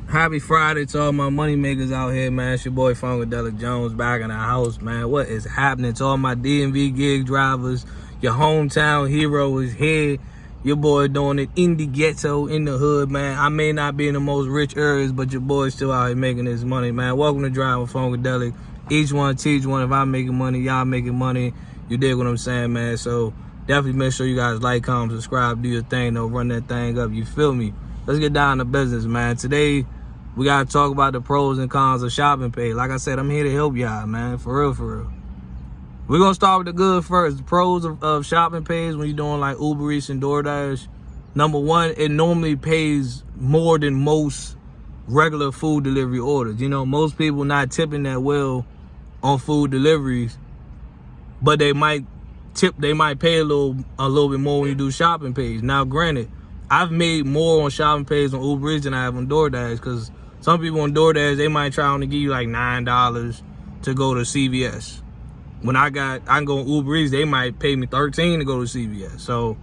Happy Friday to all my money makers out here, man. It's your boy Funkadelic Jones back in the house, man. What is happening to all my DMV gig drivers? Your hometown hero is here. Your boy doing it in the ghetto, in the hood, man. I may not be in the most rich areas, but your boy's still out here making his money, man. Welcome to Drive with Funkadelic. Each one teach one. If I'm making money, y'all making money. You dig what I'm saying, man? So definitely make sure you guys like, comment, subscribe, do your thing, though. Run that thing up. You feel me? Let's get down to business, man. Today, we got to talk about the pros and cons of ShoppingPay. Like I said, I'm here to help y'all, man. For real, for real. We're going to start with the good first. The pros of ShoppingPay when you're doing like Uber Eats and DoorDash. Number one, it normally pays more than most regular food delivery orders. You know, most people not tipping that well on food deliveries, but they might pay a little bit more when you do ShoppingPay. Now, granted, I've made more on ShoppingPay on Uber Eats than I have on DoorDash, because some people on DoorDash, they might try to give you like $9 to go to CVS. When I can go on Uber Eats, they might pay me $13 to go to CVS. So,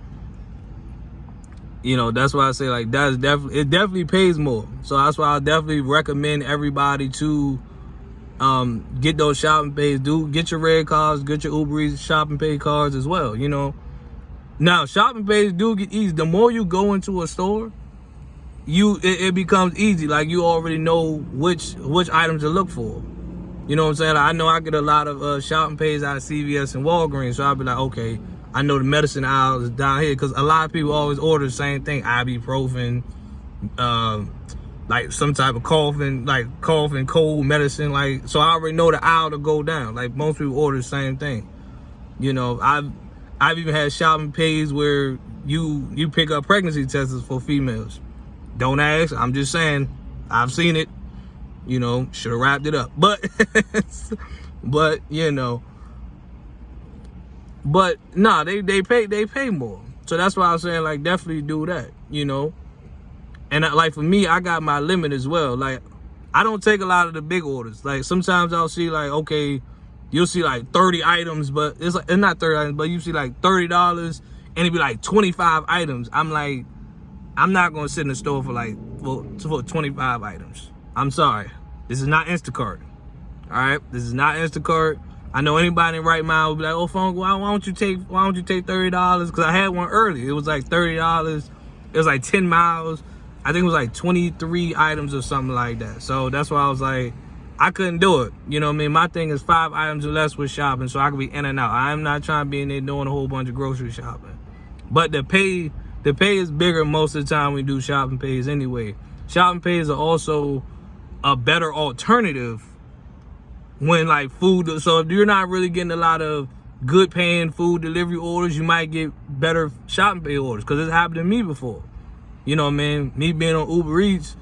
you know, that's why I say like it definitely pays more. So that's why I definitely recommend everybody to get those ShoppingPays. Get your red cards, get your Uber Eats ShoppingPay cards as well, you know. Now, ShoppingPays do get easy. The more you go into a store, it becomes easy. Like, you already know which items to look for. You know what I'm saying? Like, I know I get a lot of ShoppingPays out of CVS and Walgreens, so I'll be like, okay, I know the medicine aisle is down here, because a lot of people always order the same thing, ibuprofen, like some type of cough and cold medicine. Like, so I already know the aisle to go down. Like, most people order the same thing. You know, I've even had ShoppingPays where you pick up pregnancy tests for females. Don't ask. I'm just saying. I've seen it. You know, should have wrapped it up. But you know. But nah, they pay more. So that's why I was saying, like, definitely do that. You know. And like for me, I got my limit as well. Like, I don't take a lot of the big orders. Like, sometimes I'll see like, okay, you'll see like 30 items, but it's not 30 items, but you see like $30 and it'd be like 25 items. I'm like, I'm not gonna sit in the store for 25 items. I'm sorry. This is not Instacart. All right, this is not Instacart. I know anybody in right mind would be like, oh, Funk, why don't you take $30? Because I had one early. It was like $30. It was like 10 miles. I think it was like 23 items or something like that. So that's why I was like, I couldn't do it. You know what I mean? My thing is 5 items or less with shopping, so I can be in and out. I'm not trying to be in there doing a whole bunch of grocery shopping. But the pay is bigger most of the time when you do ShoppingPays anyway. ShoppingPays are also a better alternative when like food. So if you're not really getting a lot of good paying food delivery orders, you might get better ShoppingPay orders, because it's happened to me before. You know what I mean? Me being on Uber Eats,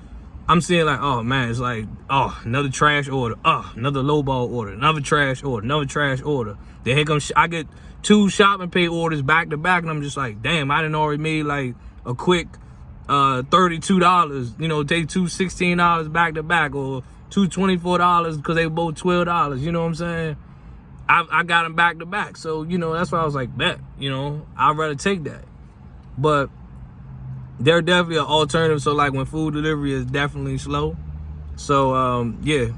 I'm seeing like, oh man, it's like, oh, another trash order, another lowball order, another trash order. Then here comes, I get 2 ShoppingPay orders back to back, and I'm just like, damn, I done already made like a quick $32. You know, take 2 $16 back to back, or 2 $24 because they both $12. You know what I'm saying? I got them back to back, so you know that's why I was like, bet. You know, I'd rather take that, but they're definitely an alternative. So like when food delivery is definitely slow. So yeah,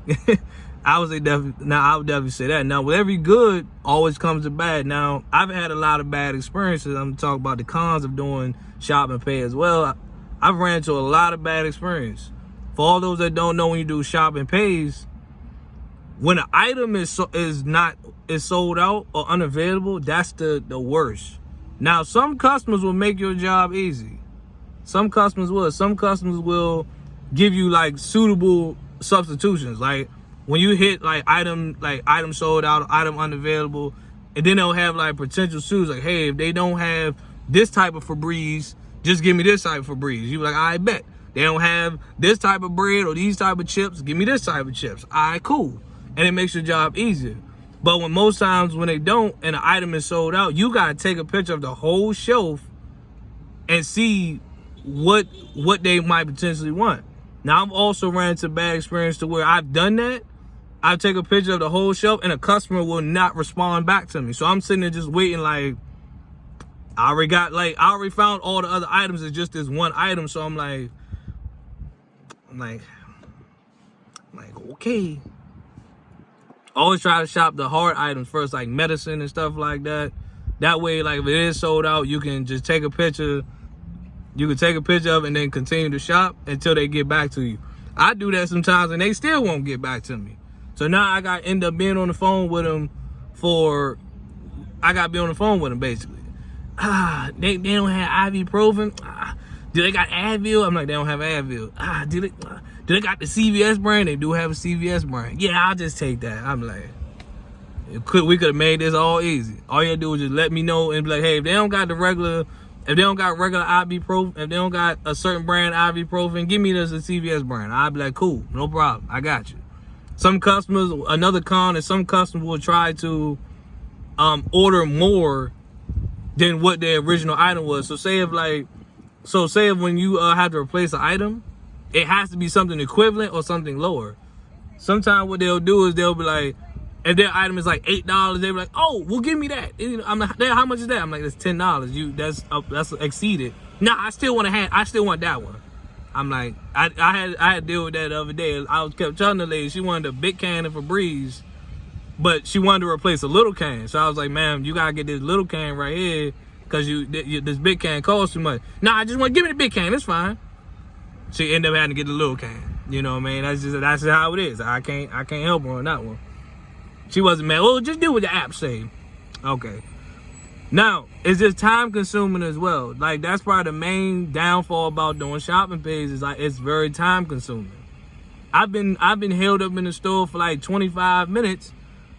I would definitely say that. Now, with every good always comes a bad. Now, I've had a lot of bad experiences. I'm talking about the cons of doing ShoppingPay as well. I've ran into a lot of bad experience. For all those that don't know, when you do ShoppingPays, when an item is sold out or unavailable, that's the worst. Now, some customers will make your job easy. Some customers will. Some customers will give you like suitable substitutions. Like when you hit like item sold out, item unavailable, and then they'll have like potential suits. Like, hey, if they don't have this type of Febreze, just give me this type of Febreze. You be like, I bet. They don't have this type of bread or these type of chips, give me this type of chips. All right, cool. And it makes your job easier. But when most times when they don't and the item is sold out, you gotta take a picture of the whole shelf and see what they might potentially want. Now, I've also ran into bad experience to where I've done that. I take a picture of the whole shelf and a customer will not respond back to me. So I'm sitting there just waiting, like, I already found all the other items. It's just this one item. So I'm like, I'm like, okay. Always try to shop the hard items first, like medicine and stuff like that. That way, like if it is sold out, you can just take a picture. You can take a picture of it and then continue to shop until they get back to you. I do that sometimes and they still won't get back to me. So now I got to end up being on the phone with them basically. They don't have ibuprofen. Do they got Advil? I'm like, they don't have Advil. Do they got the CVS brand? They do have a CVS brand. Yeah, I'll just take that. I'm like, we could have made this all easy. All you gotta do is just let me know and be like, hey, if they don't got regular ibuprofen, if they don't got a certain brand ibuprofen, give me this a CVS brand. I'll be like, cool, no problem, I got you. Some customers, another con is some customers will try to order more than what their original item was. So say if when you have to replace an item, it has to be something equivalent or something lower. Sometimes what they'll do is they'll be like, if their item is like $8, they'll be like, oh, well, give me that. And, I'm like, how much is that? I'm like, it's $10. That's exceeded. Nah, I still want that one. I'm like, I had to deal with that the other day. I kept telling the lady she wanted a big can of Febreze, but she wanted to replace a little can. So I was like, ma'am, you gotta get this little can right here because this big can costs too much. Nah, I just want to give me the big can. It's fine. She ended up having to get the little can. You know what I mean? That's just how it is. I can't help her on that one. She wasn't mad. Well, just do what the app say. Okay. Now, it's just time consuming as well. Like, that's probably the main downfall about doing shopping pages is like it's very time consuming. I've been held up in the store for like 25 minutes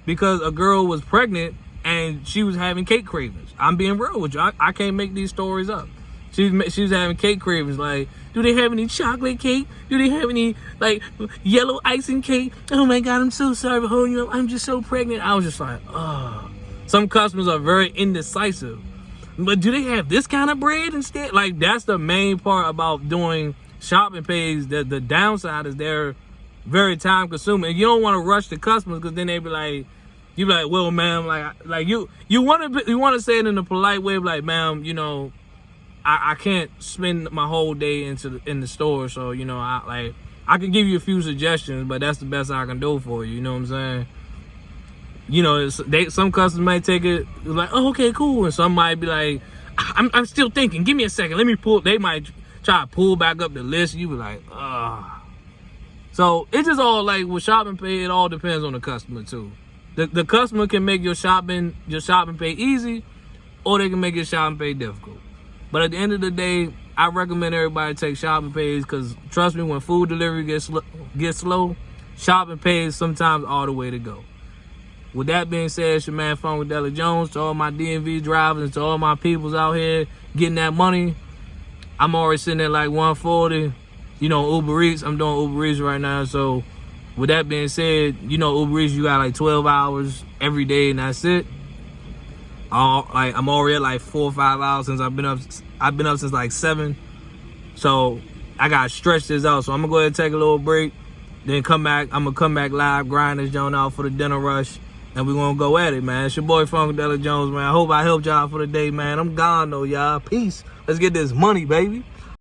because a girl was pregnant and she was having cake cravings. I'm being real with you. I can't make these stories up. She was having cake cravings. Like, do they have any chocolate cake? Do they have any like yellow icing cake? Oh my God, I'm so sorry for holding you up. I'm just so pregnant. I was just like, oh. Some customers are very indecisive. But do they have this kind of bread instead? Like, that's the main part about doing shopping pages. The downside is they're very time consuming. And you don't want to rush the customers because then they be like, you be like, well, ma'am, like you want to say it in a polite way, like, ma'am, you know, I can't spend my whole day in the store, so you know, I can give you a few suggestions, but that's the best I can do for you. You know what I'm saying? You know, some customers might take it like, oh, okay, cool, and some might be like, I'm still thinking. Give me a second. Let me pull. They might try to pull back up the list. You be like, ah. So it's just all like with shopping pay. It all depends on the customer too. The customer can make your shopping pay easy, or they can make your shopping pay difficult. But at the end of the day, I recommend everybody take shopping pays because trust me, when food delivery gets slow, shopping pays sometimes all the way to go. With that being said, it's your man Funkadelic Jones. To all my DMV drivers and to all my peoples out here getting that money, I'm already sitting at like 140. You know, Uber Eats, I'm doing Uber Eats right now. So with that being said, you know, Uber Eats, you got like 12 hours every day and that's it. I'm already at like 4 or 5 hours since I've been up since like 7. So I gotta stretch this out. So I'm gonna go ahead and take a little break, then come back. I'm gonna come back live, grind this joint out for the dinner rush, and we're gonna go at it, man. It's your boy Funkadelic Jones, man. I hope I helped y'all for the day, man. I'm gone though, y'all. Peace. Let's get this money, baby.